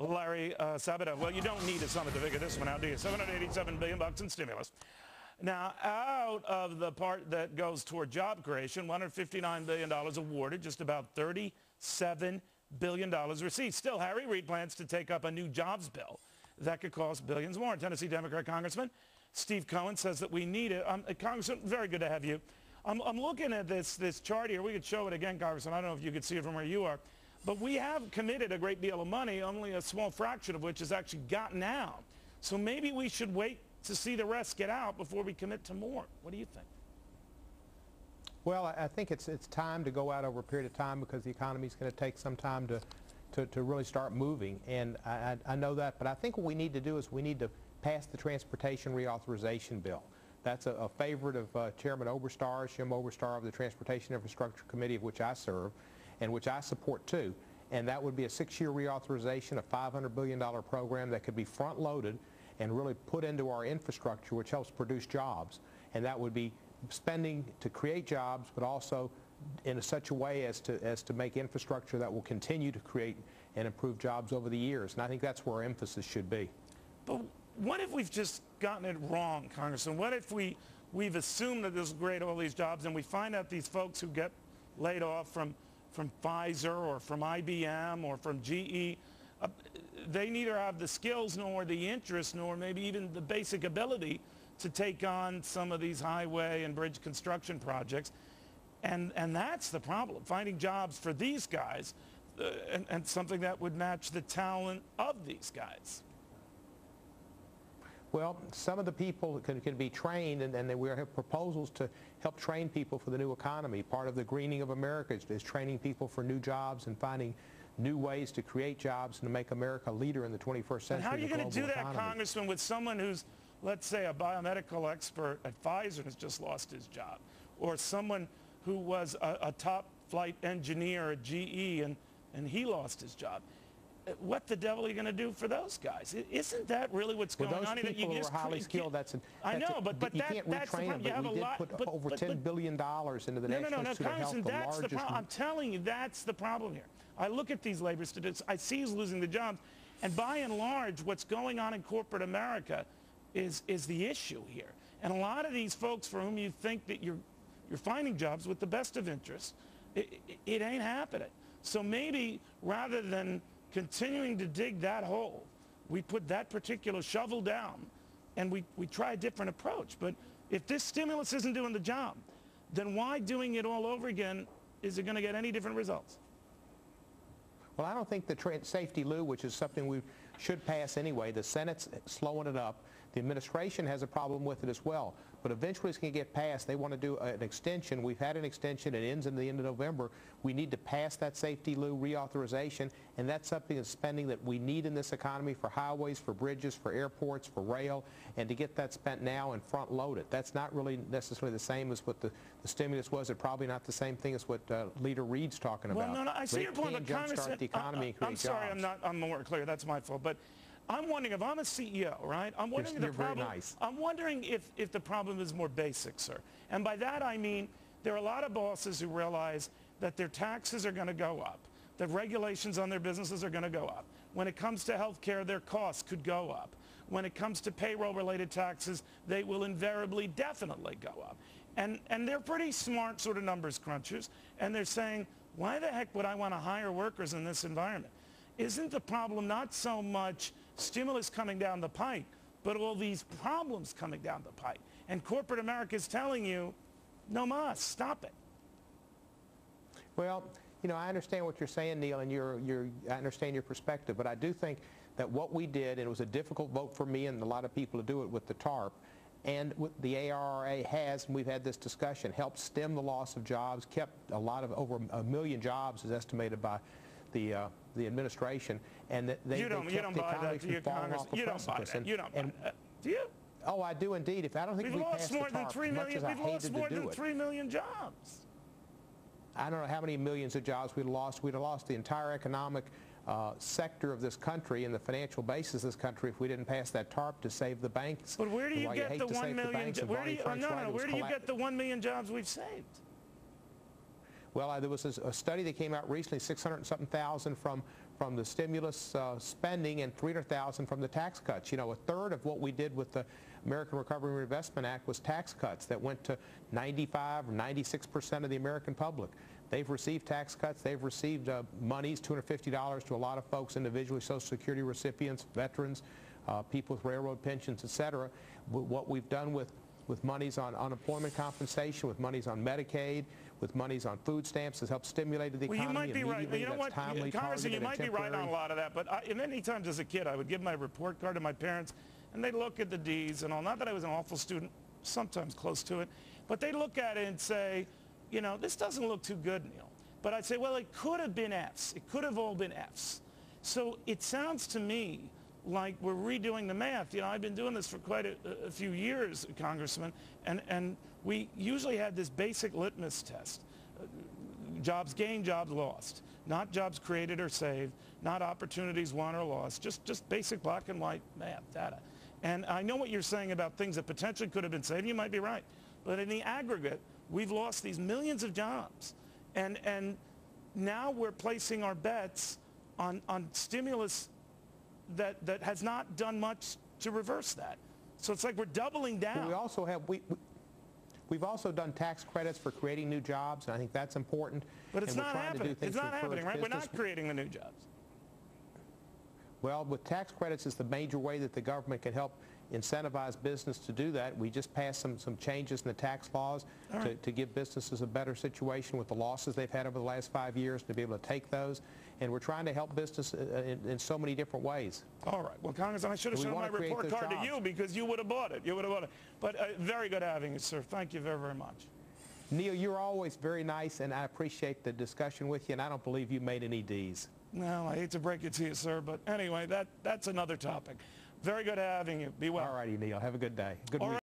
Larry Sabata. Well, you don't need a summit to figure this one out, do you? $787 billion in stimulus. Now, out of the part that goes toward job creation, $159 billion awarded, just about $37 billion received. Still, Harry Reid plans to take up a new jobs bill that could cost billions more. Tennessee Democrat Congressman Steve Cohen says that we need it. Congressman, very good to have you. I'm looking at this chart here. We could show it again, Congressman. I don't know if you could see it from where you are. But we have committed a great deal of money, only a small fraction of which has actually gotten out. So maybe we should wait to see the rest get out before we commit to more. What do you think? Well, I think it's time to go out over a period of time because the economy is going to take some time to really start moving. And I know that. But I think what we need to do is we need to pass the transportation reauthorization bill. That's a favorite of Chairman Oberstar, Jim Oberstar of the Transportation Infrastructure Committee, of which I serve, and which I support too. And that would be a 6-year reauthorization, a $500 billion program that could be front-loaded and really put into our infrastructure, which helps produce jobs. And that would be spending to create jobs, but also in such a way as to make infrastructure that will continue to create and improve jobs over the years. And I think that's where our emphasis should be. But what if we've just gotten it wrong, Congressman? What if we've assumed that this will create all these jobs and we find out these folks who get laid off from Pfizer or from IBM or from GE, they neither have the skills nor the interest nor maybe even the basic ability to take on some of these highway and bridge construction projects. And that's the problem, finding jobs for these guys and something that would match the talent of these guys. Well, some of the people can be trained, and we have proposals to help train people for the new economy. Part of the greening of America is training people for new jobs and finding new ways to create jobs and to make America a leader in the 21st century. And how are you going to do that, economy. Congressman, with someone who's, let's say, a biomedical expert at Pfizer and has just lost his job, or someone who was a top flight engineer at GE and he lost his job? What the devil are you going to do for those guys? Isn't that really what's going on? Those people who are highly skilled, I know, but you can't retrain them, but we did put over $10 billion into the National Institute of Health, the largest. I'm telling you, that's the problem here. I look at these labor statistics, I see who's losing the jobs, and by and large, what's going on in corporate America is the issue here. And a lot of these folks for whom you think that you're finding jobs with the best of interest, it ain't happening. So maybe rather than continuing to dig that hole, we put that particular shovel down and we try a different approach. But if this stimulus isn't doing the job, then why doing it all over again is it going to get any different results? Well, I don't think the safety loo, which is something we should pass anyway, the Senate's slowing it up. The administration has a problem with it as well. But eventually it's going to get passed. They want to do an extension. We've had an extension. It ends in the end of November. We need to pass that safety loo reauthorization, and that's something that's spending that we need in this economy for highways, for bridges, for airports, for rail, and to get that spent now and front load it. That's not really necessarily the same as what the stimulus was. It's probably not the same thing as what Leader Reid's talking about. Well, no, I see your point, but Congressman, the economy and create I'm sorry, jobs. I'm more clear. That's my fault. But I'm wondering if I'm a CEO, right? I'm wondering you're very nice. I'm wondering if the problem is more basic, sir. And by that I mean there are a lot of bosses who realize that their taxes are going to go up, that regulations on their businesses are going to go up. When it comes to health care, their costs could go up. When it comes to payroll-related taxes, they will invariably, definitely go up. And they're pretty smart sort of numbers crunchers, and they're saying, why the heck would I want to hire workers in this environment? Isn't the problem not so much stimulus coming down the pike, but all these problems coming down the pike? And corporate America is telling you, no mas, stop it. Well, you know, I understand what you're saying, Neil, and I understand your perspective, but I do think that what we did, and it was a difficult vote for me and a lot of people to do it with the TARP, and what the ARRA has, and we've had this discussion, helped stem the loss of jobs, kept a lot of, over 1 million jobs is estimated by the administration, and that they kept the economy from falling off a precipice. You don't buy that. Do you? Oh, I do indeed. I don't think we passed the TARP, as much as I hated to do it. We've lost more than 3 million jobs. I don't know how many millions of jobs we'd have lost. We'd have lost the entire economic sector of this country and the financial basis of this country if we didn't pass that TARP to save the banks. But where do you get the 1 million? Where do you get the 1 million jobs we've saved? Well, there was a study that came out recently, 600 and something thousand from from the stimulus spending and $300,000 from the tax cuts. You know, a third of what we did with the American Recovery and Reinvestment Act was tax cuts that went to 95 or 96% of the American public. They've received tax cuts. They've received monies, $250 to a lot of folks individually, Social Security recipients, veterans, people with railroad pensions, et cetera. What we've done with monies on unemployment compensation, with monies on Medicaid, with monies on food stamps has helped stimulate the economy. Well, you might be right. Immediately. You know That's what, timely, Congressman, you might be right on a temporary. lot of that, but many times as a kid, I would give my report card to my parents, and they'd look at the D's and all. Not that I was an awful student, sometimes close to it, but they'd look at it and say, you know, this doesn't look too good, Neil. But I'd say, well, it could have been F's. It could have all been F's. So it sounds to me like we're redoing the math. You know, I've been doing this for quite a few years, Congressman, and we usually had this basic litmus test. Jobs gained, jobs lost. Not jobs created or saved, not opportunities won or lost, just basic black and white math data. And I know what you're saying about things that potentially could have been saved. You might be right. But in the aggregate, we've lost these millions of jobs. And now we're placing our bets on stimulus that has not done much to reverse that. So it's like we're doubling down. But we also have, we've also done tax credits for creating new jobs, and I think that's important. But it's and not happening. It's not happening, right? We're not creating the new jobs. Well, with tax credits is the major way that the government can help incentivize business to do that. We just passed some changes in the tax laws to give businesses a better situation with the losses they've had over the last 5 years, to be able to take those. And we're trying to help business in so many different ways. All right. Well, Congressman, I should have shown my report card to you because you would have bought it. You would have bought it. But very good having you, sir. Thank you very, very much. Neil, you're always very nice, and I appreciate the discussion with you, and I don't believe you made any D's. Well, I hate to break it to you, sir, but anyway, that's another topic. Very good having you. Be well. All righty, Neil. Have a good day. Good week.